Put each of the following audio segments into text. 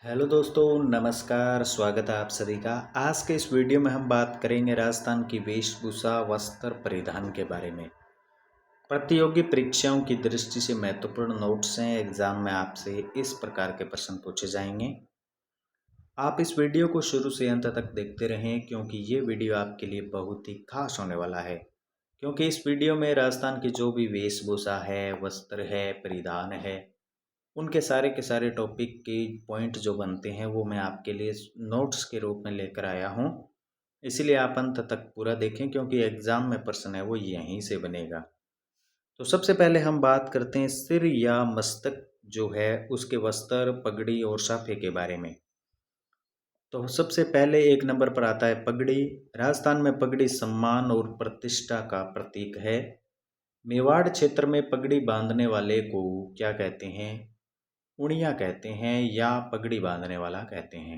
Hello दोस्तों, नमस्कार। स्वागत है आप सभी का। आज के इस वीडियो में हम बात करेंगे राजस्थान की वेशभूषा वस्त्र परिधान के बारे में। प्रतियोगी परीक्षाओं की दृष्टि से महत्वपूर्ण नोट्स हैं। एग्जाम में आपसे इस प्रकार के प्रश्न पूछे जाएंगे। आप इस वीडियो को शुरू से अंत तक देखते रहें, क्योंकि ये वीडियो आपके लिए बहुत ही खास होने वाला है। क्योंकि इस वीडियो में राजस्थान की जो भी वेशभूषा है, वस्त्र है, परिधान है, उनके सारे के सारे टॉपिक के पॉइंट जो बनते हैं वो मैं आपके लिए नोट्स के रूप में लेकर आया हूँ। इसीलिए आप अंत तक पूरा देखें, क्योंकि एग्ज़ाम में प्रश्न है वो यहीं से बनेगा। तो सबसे पहले हम बात करते हैं सिर या मस्तक जो है उसके वस्त्र, पगड़ी और साफे के बारे में। तो सबसे पहले एक नंबर पर आता है पगड़ी। राजस्थान में पगड़ी सम्मान और प्रतिष्ठा का प्रतीक है। मेवाड़ क्षेत्र में पगड़ी बांधने वाले को क्या कहते हैं? उड़िया कहते हैं या पगड़ी बांधने वाला कहते हैं।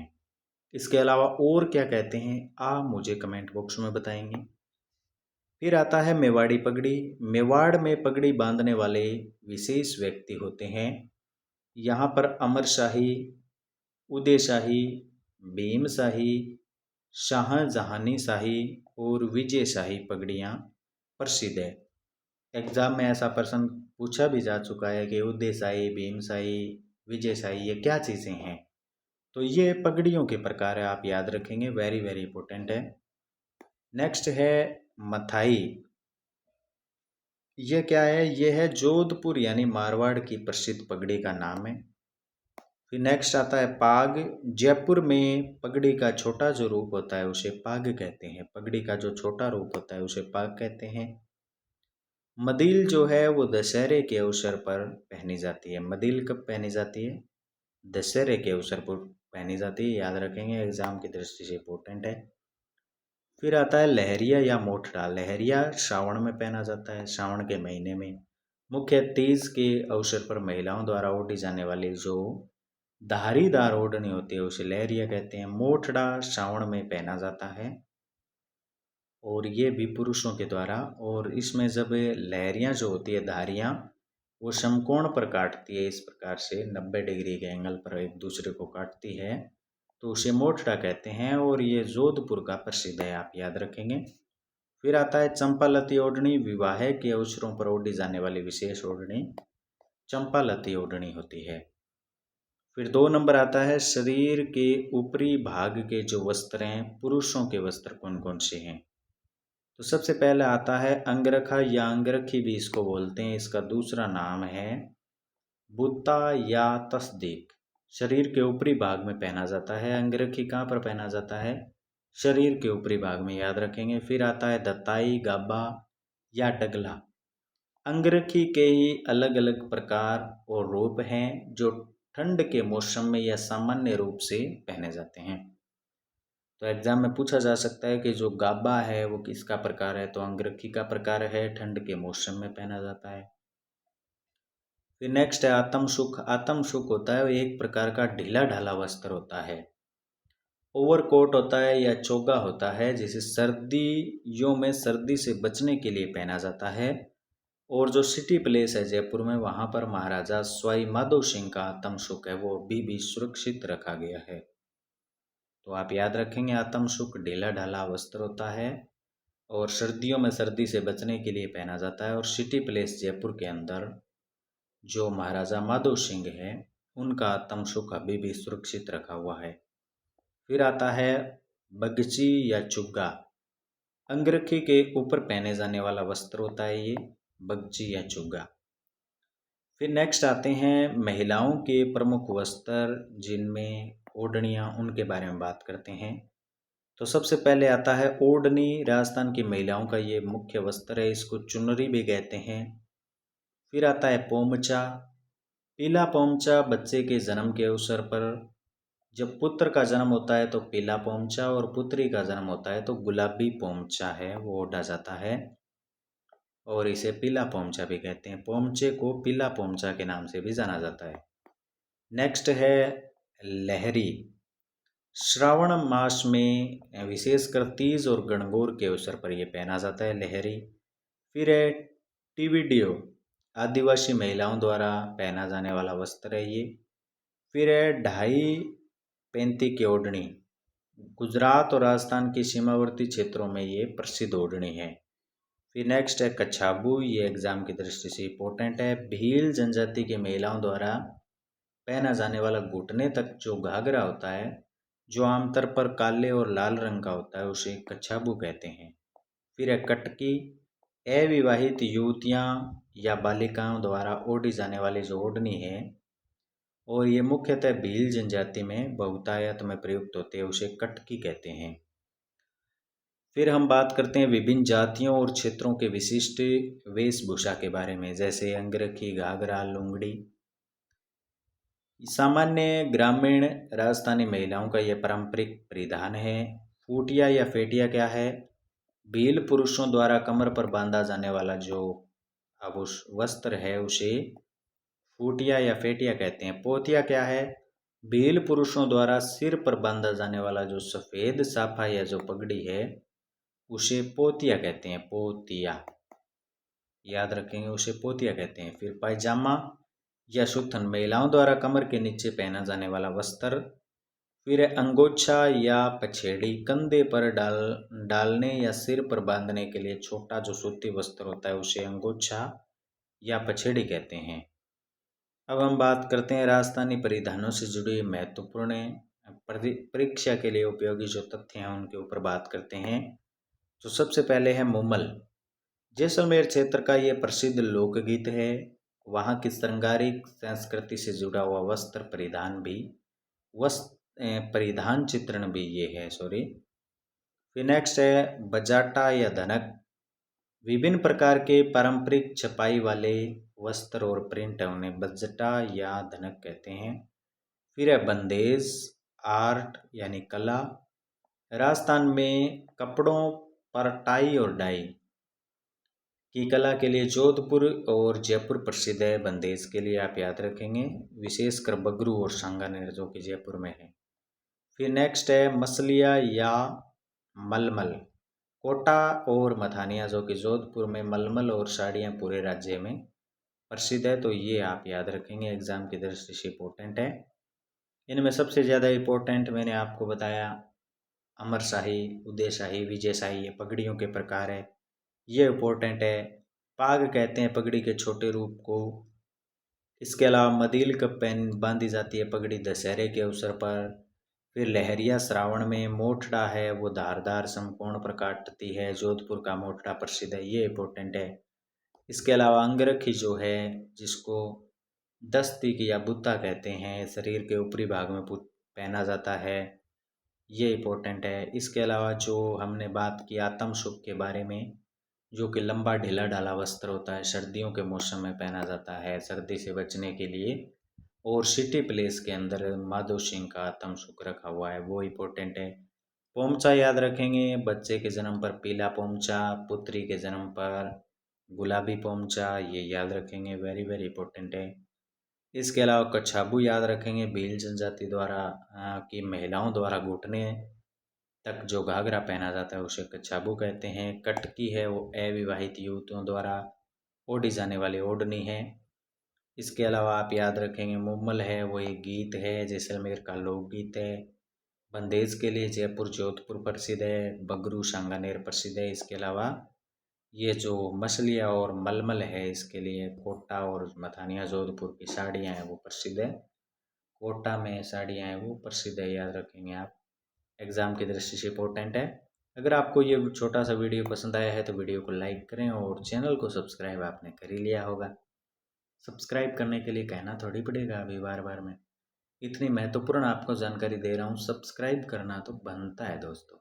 इसके अलावा और क्या कहते हैं, आप मुझे कमेंट बॉक्स में बताएंगे। फिर आता है मेवाड़ी पगड़ी। मेवाड़ में पगड़ी बांधने वाले विशेष व्यक्ति होते हैं। यहाँ पर अमर शाही, उदय शाही, भीम शाही, शाहजहानी शाही और विजय शाही पगड़ियाँ प्रसिद्ध है। एग्जाम में ऐसा प्रश्न पूछा भी जा चुका है कि उदय शाही, भीम शाही, विजय शाही ये क्या चीज़ें हैं। तो ये पगड़ियों के प्रकार है, आप याद रखेंगे, वेरी वेरी इंपॉर्टेंट है। नेक्स्ट है मथाई। ये क्या है? ये है जोधपुर यानी मारवाड़ की प्रसिद्ध पगड़ी का नाम है। फिर नेक्स्ट आता है पाग। जयपुर में पगड़ी का छोटा जो रूप होता है उसे पाग कहते हैं। पगड़ी का जो छोटा रूप होता है उसे पाग कहते हैं। मदिल जो है वो दशहरे के अवसर पर पहनी जाती है। मदिल कब पहनी जाती है? दशहरे के अवसर पर पहनी जाती है, याद रखेंगे, एग्जाम की दृष्टि से इंपॉर्टेंट है। फिर आता है लहरिया या मोठड़ा। लहरिया श्रावण में पहना जाता है, श्रावण के महीने में। मुख्य तीज के अवसर पर महिलाओं द्वारा ओढ़ी जाने वाली जो धारीदार ओढ़नी होती है उसे लहरिया कहते हैं। मोठड़ा श्रावण में पहना जाता है और ये भी पुरुषों के द्वारा। और इसमें जब लहरियाँ जो होती है, धारियाँ, वो समकोण पर काटती है, इस प्रकार से 90 डिग्री के एंगल पर एक दूसरे को काटती है, तो उसे मोठड़ा कहते हैं। और ये जोधपुर का प्रसिद्ध है, आप याद रखेंगे। फिर आता है चंपालती ओढ़नी। विवाह के अवसरों पर ओढ़ी जाने वाली विशेष ओढ़नी चंपालती ओढ़नी होती है। फिर 2 नंबर आता है शरीर के ऊपरी भाग के जो वस्त्र हैं, पुरुषों के वस्त्र कौन कौन से हैं। तो सबसे पहले आता है अंगरखा या अंगरखी भी इसको बोलते हैं। इसका दूसरा नाम है बूता या तस्दीक। शरीर के ऊपरी भाग में पहना जाता है। अंगरखी कहाँ पर पहना जाता है? शरीर के ऊपरी भाग में, याद रखेंगे। फिर आता है दताई, गाबा या डगला। अंगरखी के ही अलग अलग प्रकार और रूप हैं जो ठंड के मौसम में या सामान्य रूप से पहने जाते हैं। तो एग्जाम में पूछा जा सकता है कि जो गाबा है वो किसका प्रकार है, तो अंगरखी का प्रकार है, ठंड के मौसम में पहना जाता है। फिर नेक्स्ट है आत्म सुख। आत्म सुख होता है एक प्रकार का ढीला ढाला वस्त्र होता है। ओवरकोट होता है या चोगा होता है, जिसे सर्दियों में सर्दी से बचने के लिए पहना जाता है। और जो सिटी प्लेस है जयपुर में, वहाँ पर महाराजा सवाई माधो सिंह का आत्म सुख है वो अभी भी सुरक्षित रखा गया है। तो आप याद रखेंगे, आत्म सुख ढीला ढाला वस्त्र होता है और सर्दियों में सर्दी से बचने के लिए पहना जाता है। और सिटी प्लेस जयपुर के अंदर जो महाराजा माधो सिंह है उनका आत्म सुख अभी भी सुरक्षित रखा हुआ है। फिर आता है बगची या चुग्गा। अंगरखी के ऊपर पहने जाने वाला वस्त्र होता है ये बगची या चुग्गा। फिर नेक्स्ट आते हैं महिलाओं के प्रमुख वस्त्र, जिनमें ओढ़नियाँ, उनके बारे में बात करते हैं। तो सबसे पहले आता है ओढ़नी। राजस्थान की महिलाओं का ये मुख्य वस्त्र है, इसको चुनरी भी कहते हैं। फिर आता है पोमचा। पीला पोमचा बच्चे के जन्म के अवसर पर, जब पुत्र का जन्म होता है तो पीला पोमचा, और पुत्री का जन्म होता है तो गुलाबी पोमचा है वो ओढ़ा जाता है और इसे पीला पोमचा भी कहते हैं। पोमचे को पीला पोमचा के नाम से भी जाना जाता है। नेक्स्ट है लहरी। श्रावण मास में विशेषकर तीज और गणगौर के अवसर पर यह पहना जाता है, लहरी। फिर है टीवीडियो। आदिवासी महिलाओं द्वारा पहना जाने वाला वस्त्र है ये। फिर है ढाई पैंती की ओढ़नी गुजरात और राजस्थान की सीमावर्ती क्षेत्रों में ये प्रसिद्ध ओढ़नी है। फिर नेक्स्ट है कछाबू, ये एग्जाम की दृष्टि से इंपॉर्टेंट है। भील जनजाति की महिलाओं द्वारा पहना जाने वाला घुटने तक जो घाघरा होता है, जो आमतौर पर काले और लाल रंग का होता है, उसे कछाबू कहते हैं। फिर है कटकी, अविवाहित युवतियां या बालिकाओं द्वारा ओढ़ी जाने वाली जो ओढ़नी है, और ये मुख्यतः भील जनजाति में बहुतायत में प्रयुक्त होते हैं, उसे कटकी कहते हैं। फिर हम बात करते हैं विभिन्न जातियों और क्षेत्रों के विशिष्ट वेशभूषा के बारे में, जैसे अंगरखी, घाघरा, लुंगड़ी। सामान्य ग्रामीण राजस्थानी महिलाओं का यह पारंपरिक परिधान है। फूटिया या फेटिया क्या है? भील पुरुषों द्वारा कमर पर बांधा जाने वाला जो वस्त्र है, उसे फूटिया या फेटिया कहते हैं। पोतिया क्या है? भील पुरुषों द्वारा सिर पर बांधा जाने वाला जो सफेद साफा या जो पगड़ी है, उसे पोतिया कहते हैं। पोतिया याद रखेंगे, उसे पोतिया कहते हैं। फिर पायजामा या सुथन, महिलाओं द्वारा कमर के नीचे पहना जाने वाला वस्त्र। फिर अंगोछा या पछेड़ी, कंधे पर डालने या सिर पर बांधने के लिए छोटा जो सूती वस्त्र होता है, उसे अंगोछा या पछेड़ी कहते हैं। अब हम बात करते हैं राजस्थानी परिधानों से जुड़ी महत्वपूर्ण परीक्षा के लिए उपयोगी जो तथ्य हैं, उनके ऊपर बात करते हैं। तो सबसे पहले है मुमल। जैसलमेर क्षेत्र का ये प्रसिद्ध लोकगीत है। वहाँ की श्रृंगारिक संस्कृति से जुड़ा हुआ वस्त्र परिधान चित्रण भी ये है। फिर नेक्स्ट है बजाटा या धनक। विभिन्न प्रकार के पारंपरिक छपाई वाले वस्त्र और प्रिंट है, उन्हें बजटा या धनक कहते हैं। फिर है बंदेज, आर्ट यानी कला। राजस्थान में कपड़ों पर टाई और डाई की कला के लिए जोधपुर और जयपुर प्रसिद्ध है। बंदेज के लिए आप याद रखेंगे, विशेषकर बगरू और सांगानेर जो कि जयपुर में है। फिर नेक्स्ट है मसलिया या मलमल। कोटा और मथानिया जो कि जोधपुर में मलमल और साड़ियाँ पूरे राज्य में प्रसिद्ध है, तो ये आप याद रखेंगे, एग्जाम की दृष्टि से इंपॉर्टेंट है। इनमें सबसे ज़्यादा इम्पोर्टेंट मैंने आपको बताया अमरशाही, उदयशाही, विजयशाही, ये पगड़ियों के प्रकार है, ये इम्पोर्टेंट है। पाग कहते हैं पगड़ी के छोटे रूप को। इसके अलावा मदील कब पहन बांधी जाती है पगड़ी दशहरे के अवसर पर। फिर लहरिया श्रावण में। मोठड़ा है वो धारदार समकोण पर काटती है, जोधपुर का मोठड़ा प्रसिद्ध है, ये इम्पोर्टेंट है। इसके अलावा अंगरखी जो है, जिसको दस्ती या बुत्ता कहते हैं, शरीर के ऊपरी भाग में पहना जाता है, ये इम्पोर्टेंट है। इसके अलावा जो हमने बात की आत्म सुख के बारे में, जो कि लंबा ढीला ढाला वस्त्र होता है, सर्दियों के मौसम में पहना जाता है सर्दी से बचने के लिए। और सिटी प्लेस के अंदर माधो सिंह का आत्म सुख रखा हुआ है, वो इम्पोर्टेंट है। पोमचा याद रखेंगे, बच्चे के जन्म पर पीला पोमचा, पुत्री के जन्म पर गुलाबी पोमचा, ये याद रखेंगे, वेरी वेरी इंपॉर्टेंट है। इसके अलावा कछाबू याद रखेंगे, भील जनजाति द्वारा की महिलाओं द्वारा घुटने तक जो घाघरा पहना जाता है, उसे कछाबू कहते हैं। कटकी है वो अविवाहित युवतियों द्वारा ओढ़ी जाने वाली ओढ़नी है। इसके अलावा आप याद रखेंगे मुम्मल है वो एक गीत है, जैसलमेर का लोकगीत है। बंदेज के लिए जयपुर जोधपुर प्रसिद्ध है, बगरू सांगानेर प्रसिद्ध है। इसके अलावा ये जो मछलियाँ और मलमल है, इसके लिए कोटा और मथानिया जोधपुर की साड़ियाँ हैं वो प्रसिद्ध है। कोटा में साड़ियाँ हैं वो प्रसिद्ध है, याद रखेंगे आप, एग्ज़ाम की दृष्टि से इंपॉर्टेंट है। अगर आपको ये छोटा सा वीडियो पसंद आया है तो वीडियो को लाइक करें, और चैनल को सब्सक्राइब आपने कर ही लिया होगा। सब्सक्राइब करने के लिए कहना थोड़ी पड़ेगा अभी बार बार में, इतनी महत्वपूर्ण आपको जानकारी दे रहा हूँ, सब्सक्राइब करना तो बनता है दोस्तों।